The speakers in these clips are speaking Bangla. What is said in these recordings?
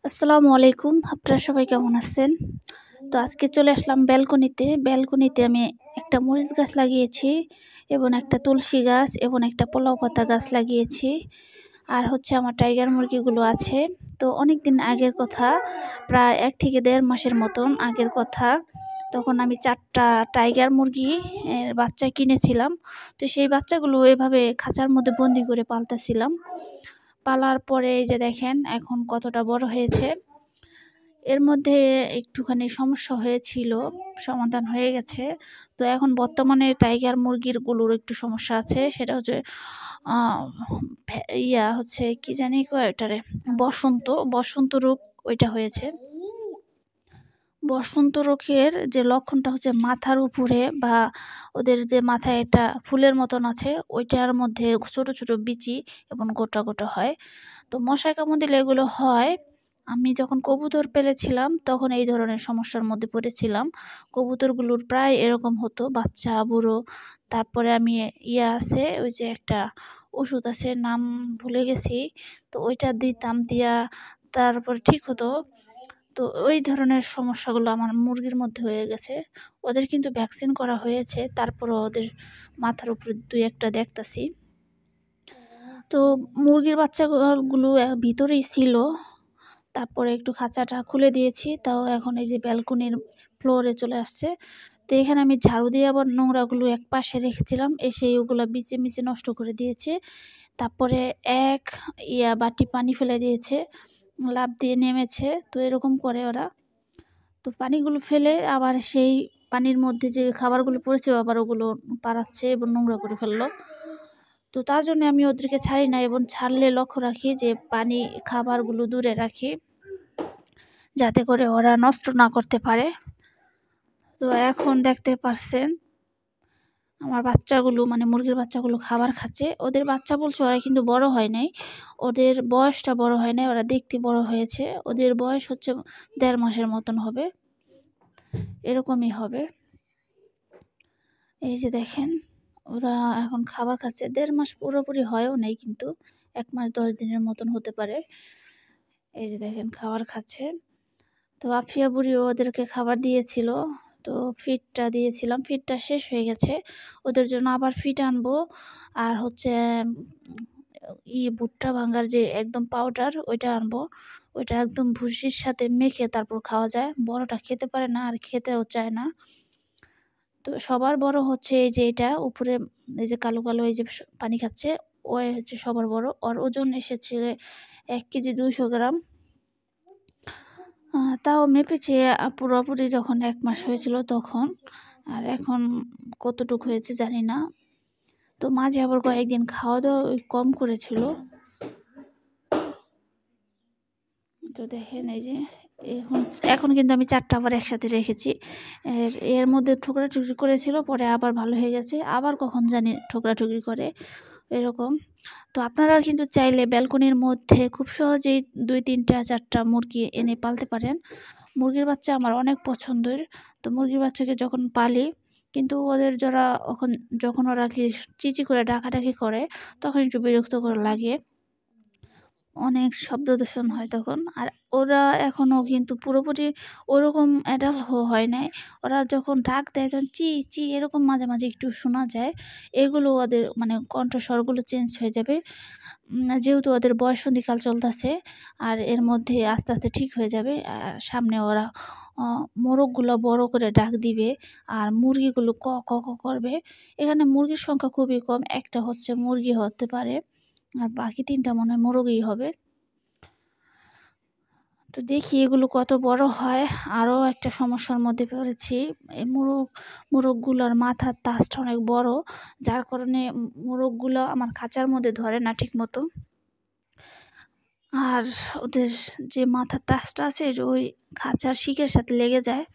আসসালামু আলাইকুম। আপনারা সবাই কেমন আছেন? তো আজকে চলে আসলাম ব্যালকনিতে। ব্যালকনিতে আমি একটা মরিচ গাছ লাগিয়েছি এবং একটা তুলসী গাছ এবং একটা পোলাও পাতা গাছ লাগিয়েছি। আর হচ্ছে আমার টাইগার মুরগিগুলো আছে। তো অনেকদিন আগের কথা, প্রায় ১ থেকে ১.৫ মাসের মতন আগের কথা। তখন আমি ৪ টা টাইগার মুরগি বাচ্চা কিনেছিলাম। তো সেই বাচ্চাগুলো এভাবে খাঁচার মধ্যে বন্দি করে পালতেছিলাম। পালার পরে এই যে দেখেন এখন কতটা বড় হয়েছে। এর মধ্যে একটুখানি সমস্যা হয়েছিল, সমাধান হয়ে গেছে। তো এখন বর্তমানে টাইগার মুরগির গুলোর একটু সমস্যা আছে। সেটা হচ্ছে আ হচ্ছে কি জানি কয় ওটারে? বসন্ত রোগ ওইটা হয়েছে। বসন্ত রোগের যে লক্ষণটা হচ্ছে মাথার উপরে বা ওদের যে মাথায় একটা ফুলের মতন আছে, ওইটার মধ্যে ছোট, ছোট বিচি এবং গোটা, গোটা হয়। তো মশায় কামড় দিলে এগুলো হয়। আমি যখন কবুতর পেলেছিলাম তখন এই ধরনের সমস্যার মধ্যে পড়েছিলাম। কবুতরগুলোর প্রায় এরকম হতো, বাচ্চা, বুড়ো। তারপরে আমি আছে ওই যে একটা ওষুধ আছে, নাম ভুলে গেছি। তো ওইটা দিতাম, দিয়া তারপরে ঠিক হতো। তো ওই ধরনের সমস্যাগুলো আমার মুরগির মধ্যে হয়ে গেছে। ওদের কিন্তু ভ্যাকসিন করা হয়েছে, তারপরেও ওদের মাথার উপরে ২-১ টা দেখতাছি। তো মুরগির বাচ্চাগুলো ভিতরেই ছিল। তারপরে একটু খাঁচাটা খুলে দিয়েছি। তাও এখন এই যে ব্যালকনির ফ্লোরে চলে আসছে। তো এখানে আমি ঝাড়ু দিয়ে আবার নোংরাগুলো একপাশে রেখেছিলাম। এসে ওগুলা বিছে নষ্ট করে দিয়েছে। তারপরে এক বাটি পানি ফেলে দিয়েছে। লাফ দিয়ে নেমেছে। তো এরকম করে ওরা। তো পানিগুলো ফেলে আবার সেই পানির মধ্যে যে খাবারগুলো পড়েছে আবার ওগুলো পাড়াচ্ছে এবং নোংরা করে ফেলল। তো তার জন্য আমি ওদেরকে ছাড়ি না এবং ছাড়লে লক্ষ্য রাখি যে পানি, খাবারগুলো দূরে রাখি, যাতে করে ওরা নষ্ট না করতে পারে। তো এখন দেখতে পারছেন আমার বাচ্চাগুলো, মানে মুরগির বাচ্চাগুলো খাবার খাচ্ছে। ওদের বাচ্চা বলছে, ওরা কিন্তু বড় হয় নাই। ওদের বয়সটা বড় হয় নাই, ওরা দেখতে বড় হয়েছে। ওদের বয়স হচ্ছে ১.৫ মাসের মতন হবে। এরকমই হবে। এই যে দেখেন, ওরা এখন খাবার খাচ্ছে। ১.৫ মাস পুরোপুরি হয়ও নাই কিন্তু। ১ মাস ১০ দিনের মতন হতে পারে। এই যে দেখেন খাবার খাচ্ছে। তো আফিয়া বুড়িও ওদেরকে খাবার দিয়েছিল। তো ফিডটা দিয়েছিলাম। ফিডটা শেষ হয়ে গেছে। ওদের জন্য আবার ফিড আনবো। আর হচ্ছে ভুট্টা ভাঙার যে একদম পাউডার ওইটা আনবো। ওইটা একদম ভুসির সাথে মেখে তারপর খাওয়া যায়। বড়টা খেতে পারে না আর খেতেও চায় না। তো সবার বড় হচ্ছে এই যে এটা উপরে, এই যে কালো, কালো এই যে পানি খাচ্ছে, ওই হচ্ছে সবার বড়। ওর ওজন এসেছে ১ কেজি ২০০ গ্রাম। তাও মেপেছি পুরোপুরি যখন ১ মাস হয়েছিল তখন। আর এখন কতটুক হয়েছে জানি না। তো মাঝে আবার কয়েকদিন খাওয়া-দাওয়া কম করেছিল। তো দেখেন এই যে এখন এখন কিন্তু আমি ৪ টা আবার একসাথে রেখেছি। এর মধ্যে ঠোকরা-ঠুকরি করেছিল, পরে আবার ভালো হয়ে গেছে। আবার কখন জানি ঠোকরা-ঠুকরি করে, এরকম। তো আপনারা কিন্তু চাইলে ব্যালকনির মধ্যে খুব সহজেই ২, ৩ টা ৪ টা মুরগি এনে পালতে পারেন। মুরগির বাচ্চা আমার অনেক পছন্দের। তো মুরগির বাচ্চাকে যখন পালি, কিন্তু ওদের যখন ওরা চিঁচি করে ডাকাডাকি করে, তখন একটু বিরক্তকর লাগে। অনেক শব্দ দূষণ হয় তখন। আর ওরা এখনো কিন্তু পুরোপুরি ওরকম অ্যাডাল্ট হয় নাই। ওরা যখন ডাক দেয় তখন চি, চি এরকম মাঝে, মাঝে একটু শোনা যায়। এগুলো ওদের মানে কণ্ঠস্বরগুলো চেঞ্জ হয়ে যাবে। যেহেতু ওদের বয়ঃসন্ধিকাল চলতেছে, আর এর মধ্যে আস্তে, আস্তে ঠিক হয়ে যাবে। আর সামনে ওরা অ মোরগগুলো বড় করে ডাক দিবে আর মুরগিগুলো ক, ক, ক করবে। এখানে মুরগির সংখ্যা খুবই কম। একটা হচ্ছে মুরগি হতে পারে। আর বাকি ৩ টা মনে হয় মোরগই হবে। তো দেখি এগুলো কত বড় হয়। আরও একটা সমস্যার মধ্যে পড়েছি। এই মোরগগুলোর মাথার তাজটা অনেক বড়। যার কারণে মোরগগুলো আমার খাঁচার মধ্যে ধরে না ঠিকমতো। আর ওদের যে মাথার তাজটা আছে ওই খাঁচার শিকের সাথে লেগে যায়।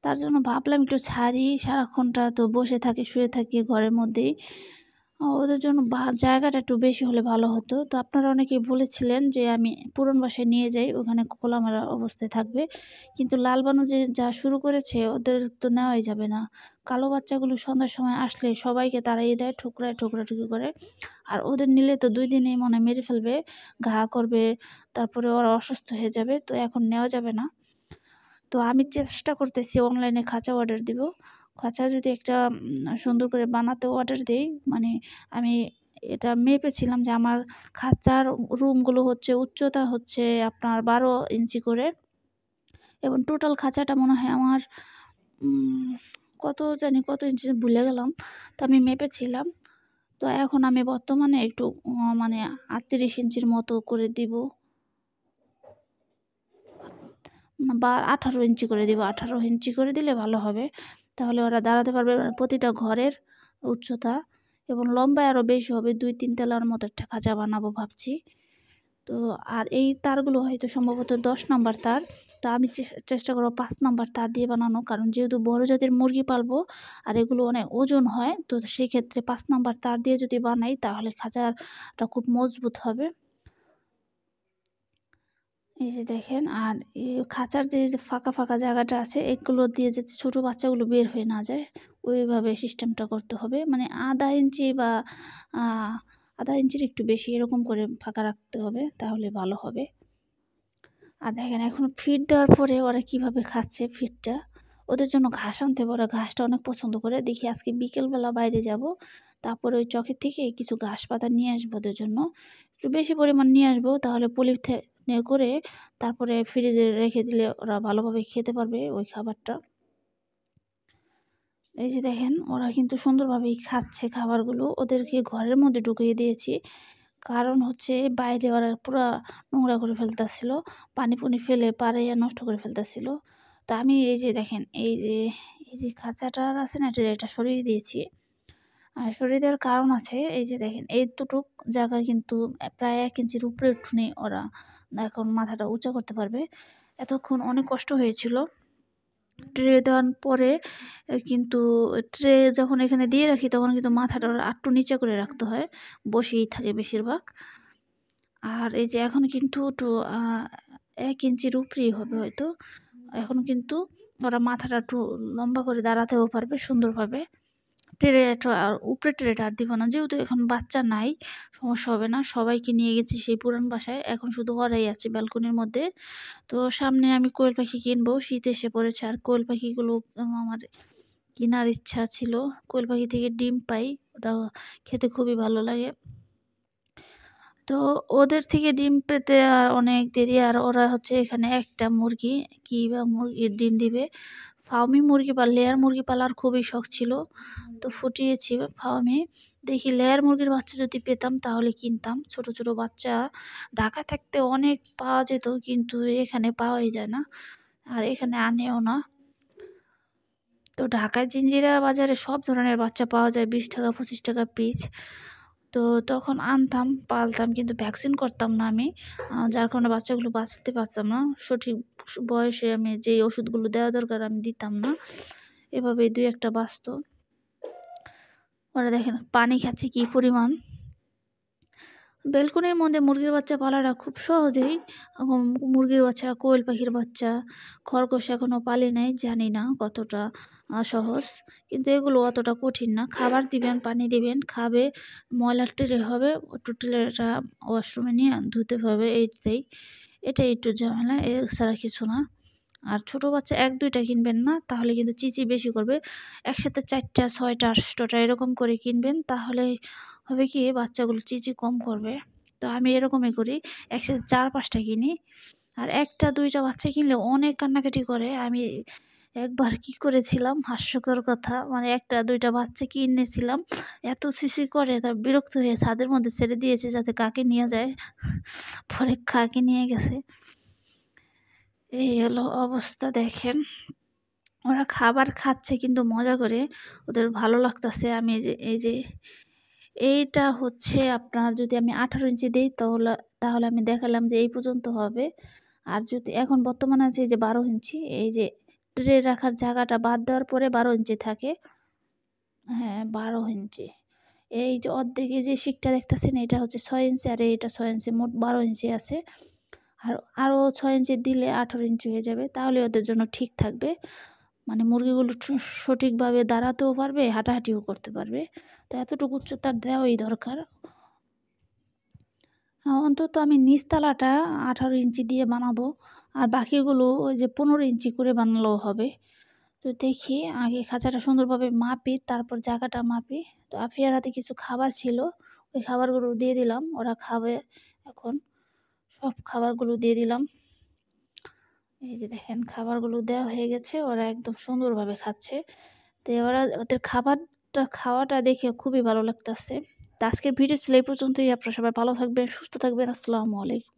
তার জন্য ভাবলাম একটু ছাড়ি, সারাক্ষণটা তো বসে থাকি, শুয়ে থাকি ঘরের মধ্যেই। ওদের জন্য জায়গাটা একটু বেশি হলে ভালো হতো। তো আপনারা অনেকেই বলেছিলেন যে আমি পুরনো বাসায় নিয়ে যাই, ওখানে খোলামেলা অবস্থায় থাকবে। কিন্তু লাল বানু যে যা শুরু করেছে ওদের তো নেওয়াই যাবে না। কালো বাচ্চাগুলো সন্ধ্যার সময় আসলে সবাইকে তাড়িয়ে দেয়, ঠোকরাঠুকি করে। আর ওদের নিলে তো ২ দিনেই মনে হয় মেরে ফেলবে, ঘা করবে, তারপরে ওরা অসুস্থ হয়ে যাবে। তো এখন নেওয়া যাবে না। তো আমি চেষ্টা করতেছি অনলাইনে খাঁচা অর্ডার দিব। খাঁচা যদি একটা সুন্দর করে বানাতে অর্ডার দেই, মানে আমি এটা মেপেছিলাম যে আমার খাঁচার রুমগুলো হচ্ছে উচ্চতা হচ্ছে আপনার ১২ ইঞ্চি করে, এবং টোটাল খাঁচাটা মনে হয় আমার উম কত ইঞ্চি ভুলে গেলাম। তো আমি মেপেছিলাম। তো এখন আমি বর্তমানে একটু মানে ৩৮ ইঞ্চির মতো করে দিব। বা ১৮ ইঞ্চি করে দিব। ১৮ ইঞ্চি করে দিলে ভালো হবে। তাহলে ওরা দাঁড়াতে পারবে। প্রতিটা ঘরের উচ্চতা এবং লম্বায় আরও বেশি হবে। ২-৩ তলার মতো একটা খাঁচা বানাবো ভাবছি। তো আর এই তারগুলো হয়তো সম্ভবত ১০ নাম্বার তার। তো আমি চেষ্টা করব ৫ নাম্বার তার দিয়ে বানানো। কারণ যেহেতু বড় জাতের মুরগি পালবো আর এগুলো অনেক ওজন হয়। তো সেক্ষেত্রে ৫ নাম্বার তার দিয়ে যদি বানাই তাহলে খাঁচাটা খুব মজবুত হবে। এই যে দেখেন, আর খাঁচার যে ফাঁকা জায়গাটা আছে এগুলো দিয়ে যাতে ছোট বাচ্চাগুলো বের হয়ে না যায়, ওইভাবে সিস্টেমটা করতে হবে। মানে ১/২ ইঞ্চি বা আ ১/২ ইঞ্চির একটু বেশি এরকম করে ফাঁকা রাখতে হবে, তাহলে ভালো হবে। আর দেখেন এখন ফিড দেওয়ার পরে ওরা কিভাবে খাচ্ছে ফিডটা। ওদের জন্য ঘাস আনতে হবে, ওরা ঘাসটা অনেক পছন্দ করে। দেখি আজকে বিকেলবেলা বাইরে যাব। তারপরে ওই চকের থেকে কিছু ঘাস পাতা নিয়ে আসবো ওদের জন্য। একটু বেশি পরিমাণ নিয়ে আসবো, তাহলে পলিথিনে করে তারপরে ফ্রিজে রেখে দিলে ওরা ভালোভাবে খেতে পারবে ওই খাবারটা। এই যে দেখেন ওরা কিন্তু সুন্দরভাবেই খাচ্ছে খাবারগুলো। ওদেরকে ঘরের মধ্যে ঢুকিয়ে দিয়েছি। কারণ হচ্ছে বাইরে ওরা পুরা নোংরা করে ফেলতেছিল। পানি-পুনি ফেলে পাড়াইয়া নষ্ট করে ফেলতেছিল। তো আমি এই যে দেখেন এই যে খাঁচাটা আছে না, এটা সরিয়ে দিয়েছি। আর সরিয়ে দেওয়ার কারণ আছে, এই যে দেখেন এইতটুক জায়গা কিন্তু প্রায় ১ ইঞ্চির উপরে উঠুনে ওরা এখন মাথাটা উঁচা করতে পারবে। এতক্ষণ অনেক কষ্ট হয়েছিল। ট্রে দেওয়ার পরে কিন্তু ট্রে যখন এখানে দিয়ে রাখি তখন কিন্তু মাথাটা ওরা আটটু নিচে করে রাখতে হয়। বসেই থাকে বেশিরভাগ। আর এই যে এখন কিন্তু একটু ১ ইঞ্চির উপরেই হবে হয়তো। এখন কিন্তু ওরা মাথাটা একটু লম্বা করে দাঁড়াতেও পারবে সুন্দরভাবে। ট্রেটা আর উপরের ট্রেটা আর দিব না। যেহেতু এখন বাচ্চা নাই, সমস্যা হবে না। সবাইকে নিয়ে গেছি সেই পুরান বাসায়। এখন শুধু ওরাই আছে ব্যালকনির মধ্যে। তো সামনে আমি কোয়েল পাখি কিনবো। শীত এসে পড়েছে আর কোয়েল পাখিগুলো আমার কেনার ইচ্ছা ছিল। কোয়েল পাখি থেকে ডিম পাই। ওটা খেতে খুবই ভালো লাগে। তো ওদের থেকে ডিম পেতে আর অনেক দেরি। আর ওরা হচ্ছে এখানে একটা মুরগি, কি বা মুরগির ডিম দিবে। ফার্মি মুরগি বা লেয়ার মুরগি পালার খুবই শখ ছিল। তো ফুটিয়েছি ফার্মে। দেখি লেয়ার মুরগির বাচ্চা যদি পেতাম তাহলে কিনতাম। ছোট বাচ্চা ঢাকায় থাকতে অনেক পাওয়া যেত, কিন্তু এখানে পাওয়াই যায় না। আর এখানে আনেও না। তো ঢাকায় জিঞ্জিরা বাজারে সব ধরনের বাচ্চা পাওয়া যায়, ২০ টাকা ২৫ টাকা পিস। তো তখন আনতাম, পালতাম, কিন্তু ভ্যাকসিন করতাম না আমি। যার কারণে বাচ্চাগুলো বাঁচাতে পারতাম না। সঠিক বয়সে আমি যেই ওষুধগুলো দেওয়া দরকার আমি দিতাম না। এভাবেই ২-১ টা বাঁচত। ওরা দেখেন পানি খাচ্ছে কি পরিমাণ। ব্যালকনির মধ্যে মুরগির বাচ্চা পালাটা খুব সহজেই। মুরগির বাচ্চা, কোয়েল পাখির বাচ্চা, খরগোশ এখনও পালি নাই, জানি না কতটা সহজ। কিন্তু এগুলো অতটা কঠিন না। খাবার দিবেন, পানি দিবেন, খাবে, ময়লার ট্রে হবে, একটু ট্রেটা ওয়াশরুমে নিয়ে ধুতে হবে, এটাই একটু ঝামেলা, এছাড়া কিছু না। আর ছোট বাচ্চা ১-২ টা কিনবেন না, তাহলে কিন্তু চিঁচি বেশি করবে। একসাথে ৪ টা, ৬ টা, ৮ টা এরকম করে কিনবেন, তাহলে হবে কি বাচ্চাগুলো চিঁচি কম করবে। তো আমি এরকমই করি, একসাথে ৪-৫ টা কিনি। আর ১ টা ২ টা বাচ্চা কিনলে অনেক কান্নাকাটি করে। আমি একবার কি করেছিলাম, হাস্যকর কথা, মানে ১ টা ২ টা বাচ্চা কিনেছিলাম। এত ছিছি করে বিরক্ত হয়ে ছাদের মধ্যে ছেড়ে দিয়েছি যাতে কাকে নিয়ে যায়। পরে কাকে নিয়ে গেছে। এই হলো অবস্থা দেখেন। ওরা খাবার খাচ্ছে কিন্তু মজা করে, ওদের ভালো লাগতাছে। আমি এই যে এইটা হচ্ছে আপনার, যদি আমি ১৮ ইঞ্চি দেই তাহলে আমি দেখালাম যে এই পর্যন্ত হবে। আর যদি এখন বর্তমানে আছে এই যে ১২ ইঞ্চি, এই যে ট্রে রাখার জায়গাটা বাদ দেওয়ার পরে ১২ ইঞ্চি থাকে। হ্যাঁ, ১২ ইঞ্চি। এই যে অর্ধেকে যে শিকটা দেখতেছেন এটা হচ্ছে ৬ ইঞ্চি আর এটা ৬ ইঞ্চি, মোট ১২ ইঞ্চি আছে। আর আরও ৬ ইঞ্চি দিলে ১৮ ইঞ্চি হয়ে যাবে। তাহলে ওদের জন্য ঠিক থাকবে। মানে মুরগিগুলো সঠিকভাবে দাঁড়াতেও পারবে, হাঁটাহাঁটিও করতে পারবে। তো এতটুকু উচ্চতার দেওয়াই দরকার। অন্তত আমি নিচতলাটা ১৮ ইঞ্চি দিয়ে বানাবো। আর বাকিগুলো ওই যে ১৫ ইঞ্চি করে বানালেও হবে। তো দেখি আগে খাঁচাটা সুন্দরভাবে মাপি, তারপর জায়গাটা মাপি। তো আফিয়ার হাতে কিছু খাবার ছিল, ওই খাবারগুলো দিয়ে দিলাম। ওরা খাবে এখন। সব খাবারগুলো দিয়ে দিলাম। এই যে দেখেন খাবারগুলো দেওয়া হয়ে গেছে। ওরা একদম সুন্দরভাবে খাচ্ছে। তো ওদের খাওয়াটা দেখে খুবই ভালো লাগতেছে। তো আজকের ভিডিও ছিল এই পর্যন্তই। আপনারা সবাই ভালো থাকবেন, সুস্থ থাকবেন। আসসালামু আলাইকুম।